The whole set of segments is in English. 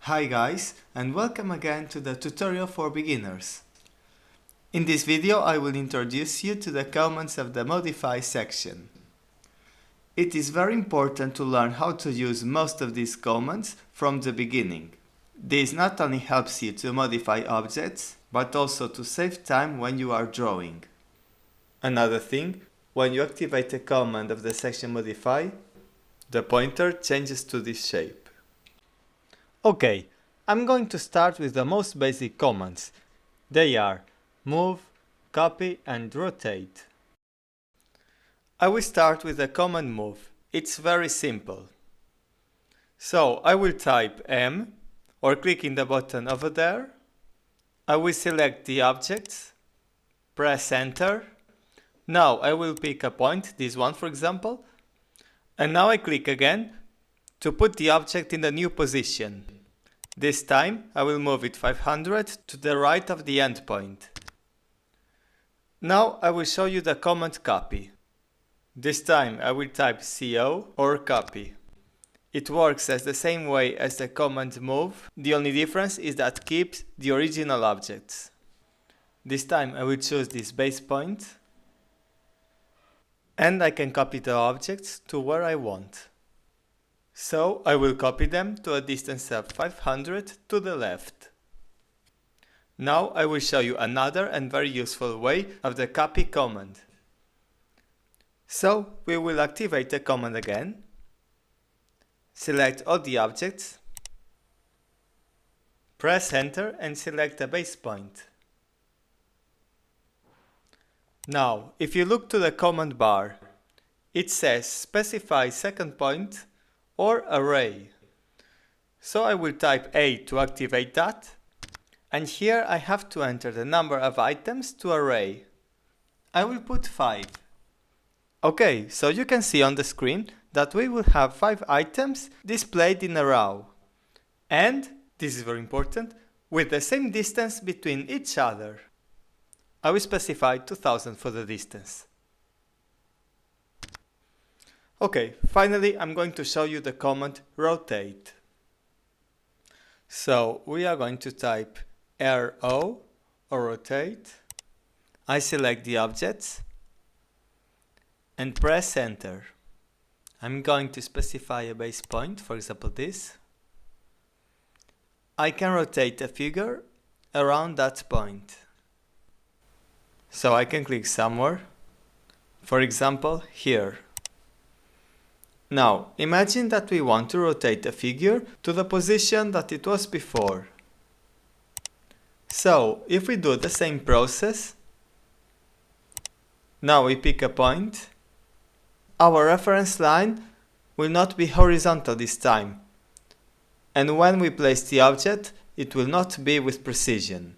Hi guys, and welcome again to the tutorial for beginners. In this video I will introduce you to the commands of the Modify section. It is very important to learn how to use most of these commands from the beginning. This not only helps you to modify objects, but also to save time when you are drawing. Another thing, when you activate a command of the section Modify, the pointer changes to this shape. Okay, I'm going to start with the most basic commands. They are move, copy and rotate. I will start with the command move. It's very simple. So I will type M or click in the button over there. I will select the objects, press enter. Now I will pick a point, this one for example, and now I click again to put the object in the new position. This time I will move it 500 to the right of the endpoint. Now I will show you the command copy. This time I will type CO or copy. It works as the same way as the command move, the only difference is that it keeps the original objects. This time I will choose this base point and I can copy the objects to where I want. So I will copy them to a distance of 500 to the left. Now I will show you another and very useful way of the copy command. So we will activate the command again, select all the objects, press enter and select a base point. Now if you look to the command bar, it says specify second point or array. So I will type A to activate that, and here I have to enter the number of items to array. I will put 5. Okay, so you can see on the screen that we will have 5 items displayed in a row. And, this is very important, with the same distance between each other. I will specify 2000 for the distance. Okay, finally I'm going to show you the command rotate. So we are going to type RO or rotate. I select the objects and press enter. I'm going to specify a base point, for example this. I can rotate a figure around that point. So I can click somewhere, for example here. Now, imagine that we want to rotate a figure to the position that it was before. So, if we do the same process, now we pick a point, our reference line will not be horizontal this time. And when we place the object, it will not be with precision.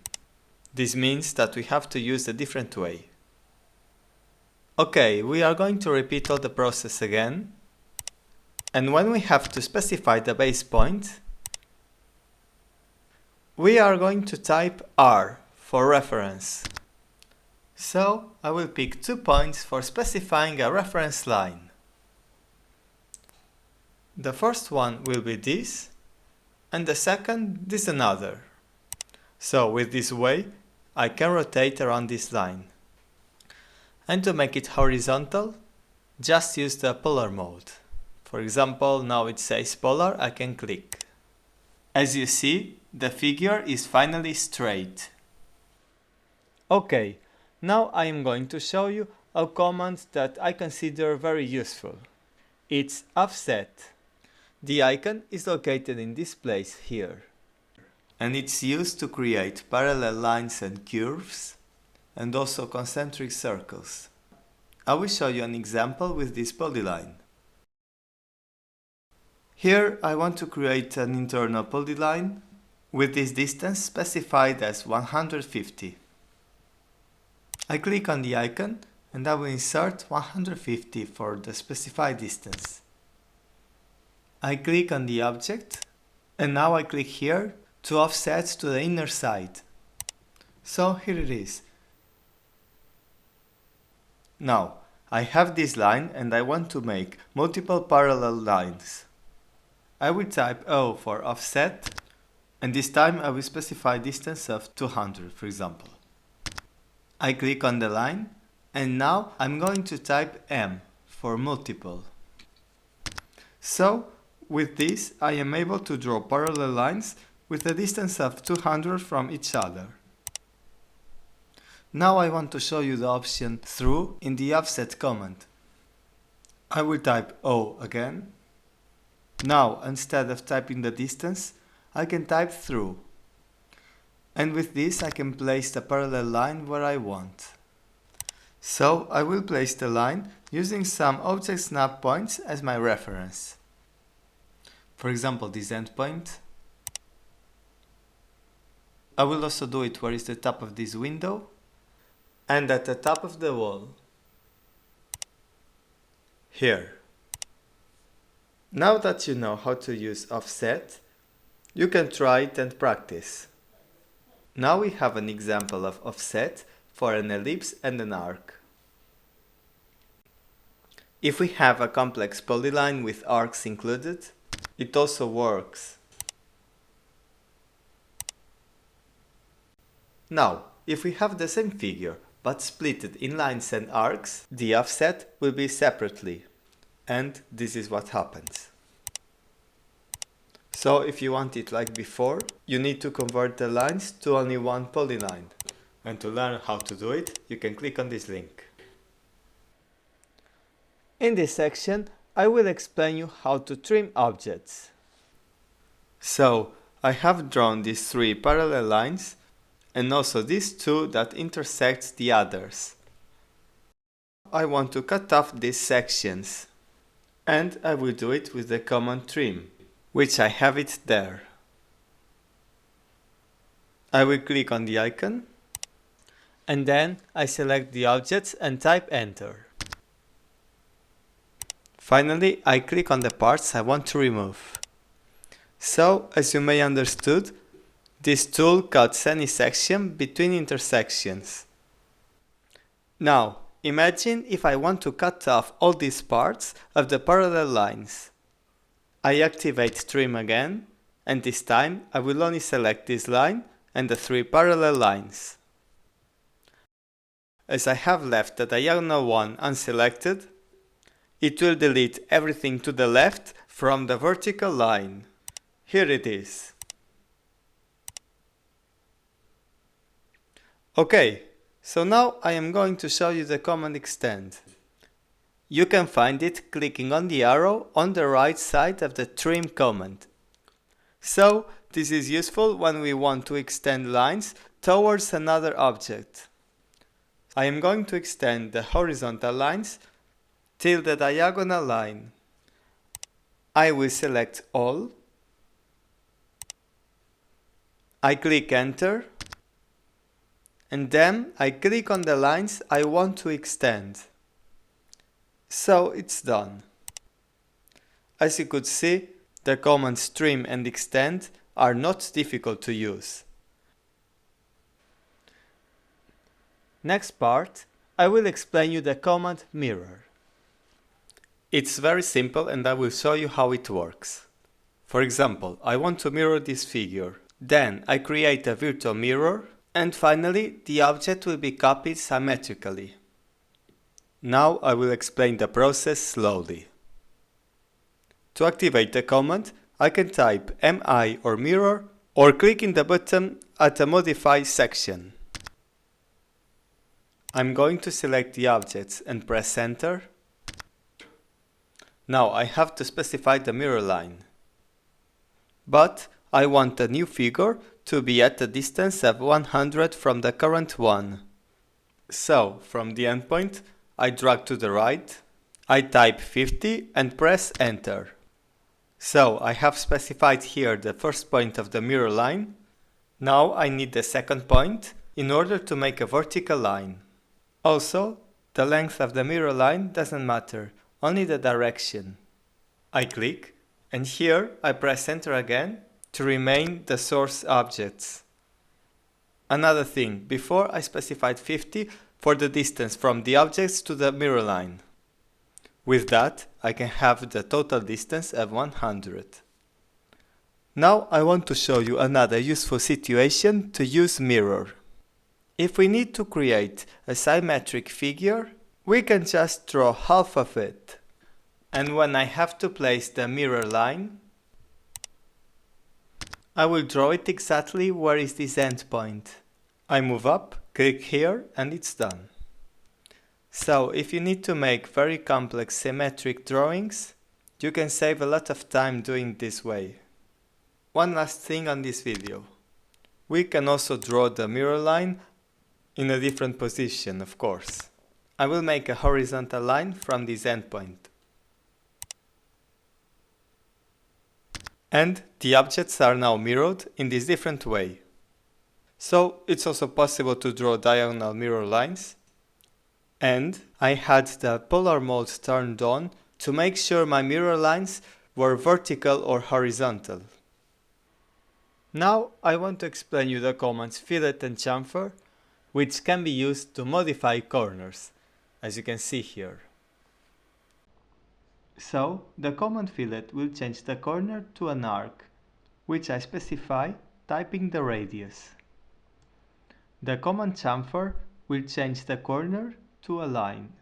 This means that we have to use a different way. Okay, we are going to repeat all the process again. And when we have to specify the base point, we are going to type R for reference. So I will pick 2 points for specifying a reference line. The first one will be this, and the second this another. So with this way, I can rotate around this line. And to make it horizontal, just use the polar mode. For example, now it says polar, I can click. As you see, the figure is finally straight. Okay, now I am going to show you a command that I consider very useful. It's offset. The icon is located in this place here. And it's used to create parallel lines and curves, and also concentric circles. I will show you an example with this polyline. Here I want to create an internal polyline with this distance specified as 150. I click on the icon and I will insert 150 for the specified distance. I click on the object and now I click here to offset to the inner side. So here it is. Now I have this line and I want to make multiple parallel lines. I will type O for offset And this time I will specify distance of 200, for example. I click on the line, and now I'm going to type M for multiple. So, with this, I am able to draw parallel lines with a distance of 200 from each other. Now I want to show you the option through in the offset command. I will type O again. Now, instead of typing the distance, I can type through. And with this I can place the parallel line where I want. So I will place the line using some object snap points as my reference. For example, this endpoint. I will also do it where is the top of this window and at the top of the wall. Here. Now that you know how to use offset, you can try it and practice. Now we have an example of offset for an ellipse and an arc. If we have a complex polyline with arcs included, it also works. Now, if we have the same figure but split it in lines and arcs, the offset will be separately. And this is what happens. So if you want it like before, you need to convert the lines to only one polyline. And to learn how to do it, you can click on this link. In this section, I will explain you how to trim objects. So, I have drawn these 3 parallel lines and also these 2 that intersect the others. I want to cut off these sections. And I will do it with the command trim, which I have it there. I will click on the icon, and then I select the objects and type enter. Finally, I click on the parts I want to remove. So, as you may understood, this tool cuts any section between intersections. Now, imagine if I want to cut off all these parts of the parallel lines. I activate trim again, and this time I will only select this line and the 3 parallel lines. As I have left the diagonal one unselected, it will delete everything to the left from the vertical line. Here it is. Okay, so now I am going to show you the command extend. You can find it clicking on the arrow on the right side of the trim command. So, this is useful when we want to extend lines towards another object. I am going to extend the horizontal lines till the diagonal line. I will select all. I click enter. And then I click on the lines I want to extend. So it's done. As you could see, the commands trim and extend are not difficult to use. Next part, I will explain you the command mirror. It's very simple and I will show you how it works. For example, I want to mirror this figure. Then I create a virtual mirror. And finally, the object will be copied symmetrically. Now I will explain the process slowly. To activate the command, I can type MI or mirror or click in the button at the Modify section. I'm going to select the objects and press enter. Now I have to specify the mirror line. But I want a new figure to be at a distance of 100 from the current one. So, from the endpoint, I drag to the right, I type 50 and press enter. So, I have specified here the first point of the mirror line. Now I need the second point in order to make a vertical line. Also, the length of the mirror line doesn't matter, only the direction. I click, and here I press enter again to remain the source objects. Another thing, before I specified 50 for the distance from the objects to the mirror line. With that, I can have the total distance of 100. Now I want to show you another useful situation to use mirror. If we need to create a symmetric figure, we can just draw half of it. And when I have to place the mirror line, I will draw it exactly where is this endpoint. I move up, click here, and it's done. So if you need to make very complex symmetric drawings, you can save a lot of time doing this way. One last thing on this video. We can also draw the mirror line in a different position, of course. I will make a horizontal line from this endpoint. And the objects are now mirrored in this different way. So it's also possible to draw diagonal mirror lines. And I had the polar mode turned on to make sure my mirror lines were vertical or horizontal. Now I want to explain you the commands fillet and chamfer, which can be used to modify corners, as you can see here. So the command fillet will change the corner to an arc, which I specify typing the radius. The command chamfer will change the corner to a line,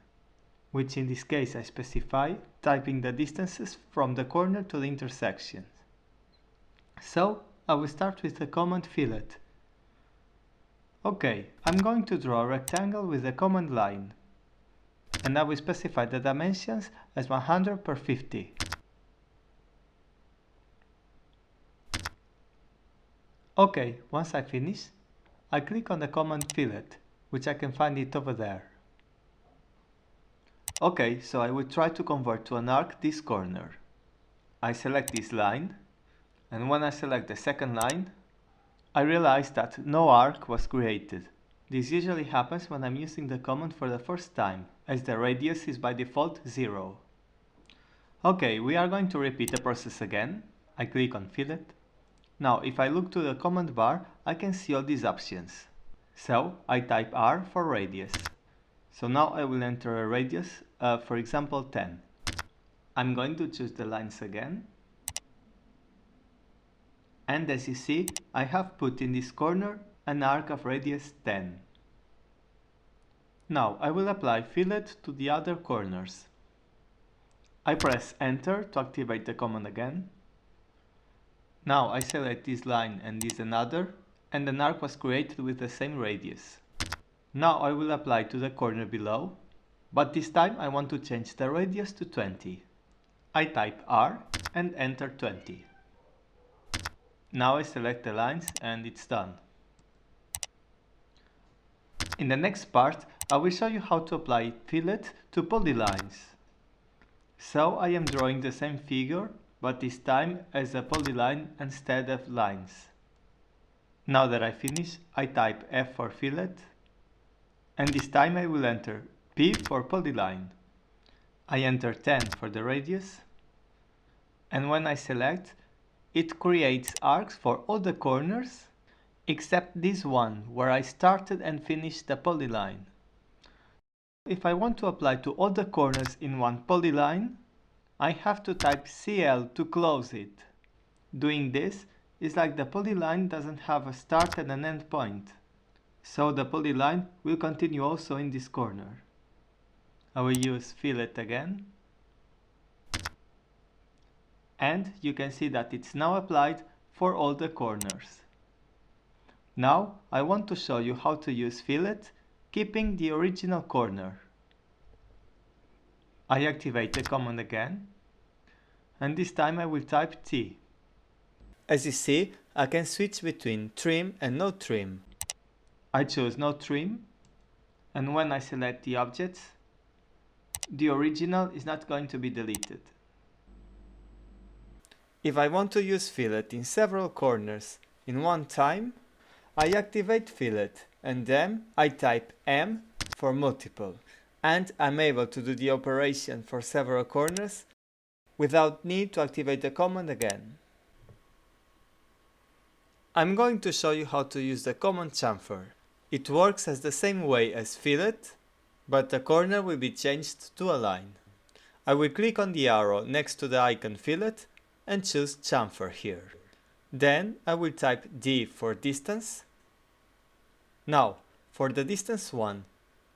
which in this case I specify typing the distances from the corner to the intersection. So I will start with the command fillet. Okay, I'm going to draw a rectangle with the command line, and I will specify the dimensions as 100 per 50. Okay, once I finish, I click on the command fillet, which I can find it over there. Okay, so I will try to convert to an arc this corner. I select this line, and when I select the second line, I realize that no arc was created. This usually happens when I'm using the command for the first time, as the radius is by default 0. Okay, we are going to repeat the process again. I click on fillet. Now, if I look to the command bar, I can see all these options. So, I type R for radius. So now I will enter a radius, for example 10. I'm going to choose the lines again. And as you see, I have put in this corner an arc of radius 10. Now I will apply fillet to the other corners. I press enter to activate the command again. Now I select this line and this another, and an arc was created with the same radius. Now I will apply to the corner below, but this time I want to change the radius to 20. I type R and enter 20. Now I select the lines and it's done. In the next part, I will show you how to apply fillet to polylines. So I am drawing the same figure, but this time as a polyline instead of lines. Now that I finish, I type F for fillet, and this time I will enter P for polyline. I enter 10 for the radius, and when I select, it creates arcs for all the corners except this one where I started and finished the polyline. If I want to apply to all the corners in one polyline, I have to type CL to close it. Doing this is like the polyline doesn't have a start and an end point, so the polyline will continue also in this corner. I will use fillet again. And you can see that it's now applied for all the corners. Now I want to show you how to use fillet, keeping the original corner. I activate the command again, and this time I will type T. As you see, I can switch between trim and no trim. I choose no trim, and when I select the objects, the original is not going to be deleted. If I want to use fillet in several corners in one time, I activate fillet and then I type M for multiple, and I'm able to do the operation for several corners without need to activate the command again. I'm going to show you how to use the command chamfer. It works as the same way as fillet, but the corner will be changed to a line. I will click on the arrow next to the icon fillet and choose chamfer here. Then I will type D for distance. Now, for the distance 1,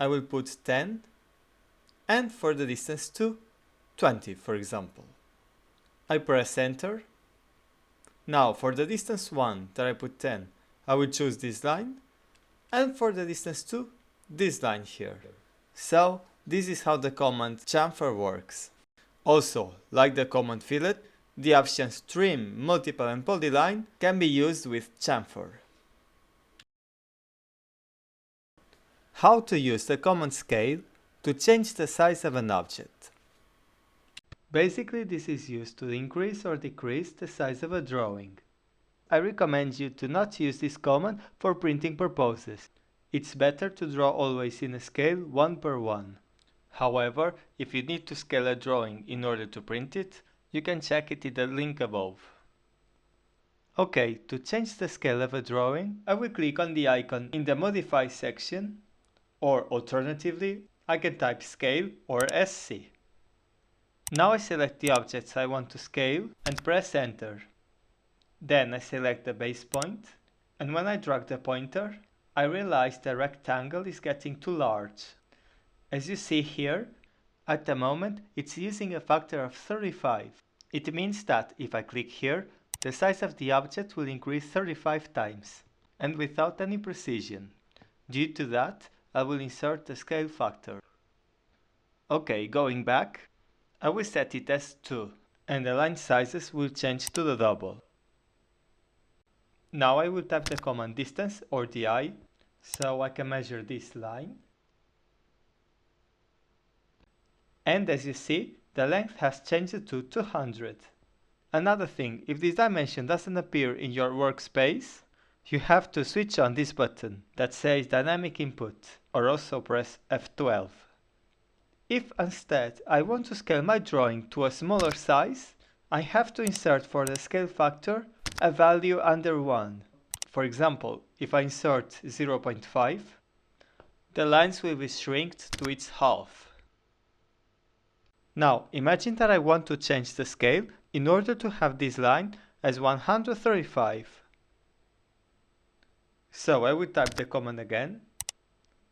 I will put 10, and for the distance 2, 20, for example. I press enter. Now, for the distance 1 that I put 10, I will choose this line, and for the distance 2, this line here. So, this is how the command chamfer works. Also, like the command fillet, the options trim, multiple and polyline can be used with chamfer. How to use the command scale to change the size of an object. Basically, this is used to increase or decrease the size of a drawing. I recommend you to not use this command for printing purposes. It's better to draw always in a scale 1:1. However, if you need to scale a drawing in order to print it, you can check it in the link above. Okay, to change the scale of a drawing, I will click on the icon in the Modify section, or alternatively, I can type Scale or SC. Now I select the objects I want to scale and press Enter. Then I select the base point, and when I drag the pointer, I realize the rectangle is getting too large. As you see here, at the moment it's using a factor of 35. It means that if I click here, the size of the object will increase 35 times, and without any precision. Due to that, I will insert the scale factor. Okay, going back, I will set it as 2, and the line sizes will change to the double. Now I will type the command distance or di, so I can measure this line. And as you see, the length has changed to 200. Another thing, if this dimension doesn't appear in your workspace, you have to switch on this button that says Dynamic Input, or also press F12. If instead I want to scale my drawing to a smaller size, I have to insert for the scale factor a value under 1. For example, if I insert 0.5, the lines will be shrinked to its half. Now, imagine that I want to change the scale in order to have this line as 135. So I will type the command again.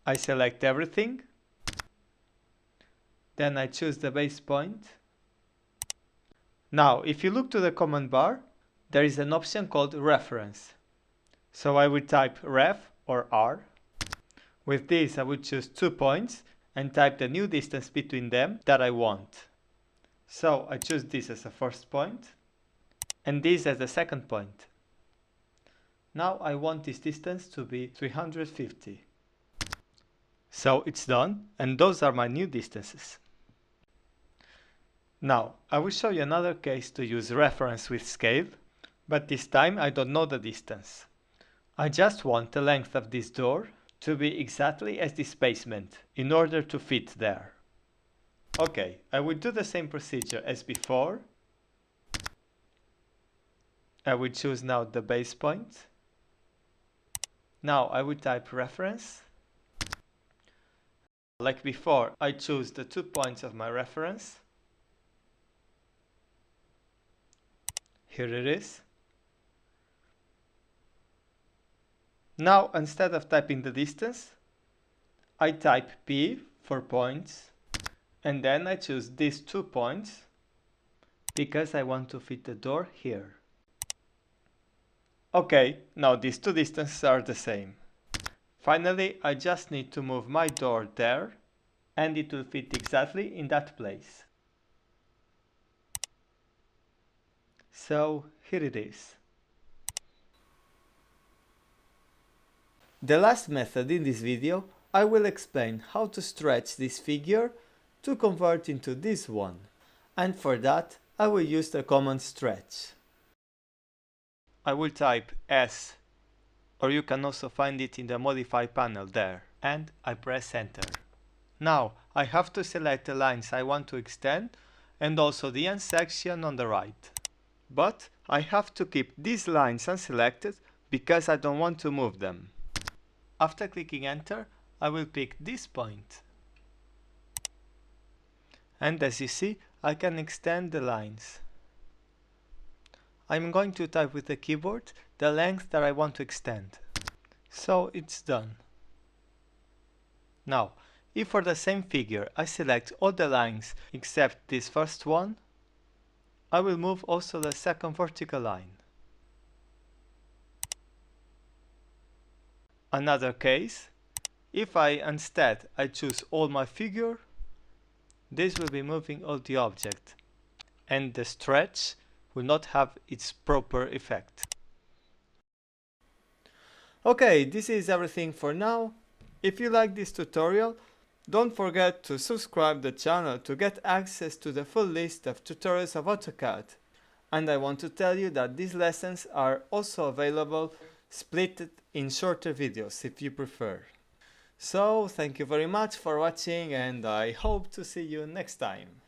I select everything. Then I choose the base point. Now, if you look to the command bar, there is an option called reference. So I will type ref or R. With this, I will choose 2 points and type the new distance between them that I want. So I choose this as a first point and this as the second point. Now I want this distance to be 350. So it's done, and those are my new distances. Now I will show you another case to use reference with scale, but this time I don't know the distance. I just want the length of this door to be exactly as this basement in order to fit there. Okay, I will do the same procedure as before. I will choose now the base point. Now I will type reference. Like before, I choose the 2 points of my reference. Here it is. Now, instead of typing the distance, I type P for points, and then I choose these 2 points because I want to fit the door here. Okay, now these 2 distances are the same. Finally, I just need to move my door there, and it will fit exactly in that place. So here it is. The last method in this video, I will explain how to stretch this figure to convert into this one, and for that I will use the command stretch. I will type S, or you can also find it in the Modify panel there, and I press Enter. Now I have to select the lines I want to extend and also the end section on the right. But I have to keep these lines unselected because I don't want to move them. After clicking Enter, I will pick this point. And as you see, I can extend the lines. I'm going to type with the keyboard the length that I want to extend. So it's done. Now, if for the same figure I select all the lines except this first one, I will move also the second vertical line. Another case, if instead I choose all my figure, this will be moving all the object, and the stretch will not have its proper effect. Okay, this is everything for now. If you like this tutorial, don't forget to subscribe the channel to get access to the full list of tutorials of AutoCAD. And I want to tell you that these lessons are also available split in shorter videos if you prefer. So thank you very much for watching, and I hope to see you next time.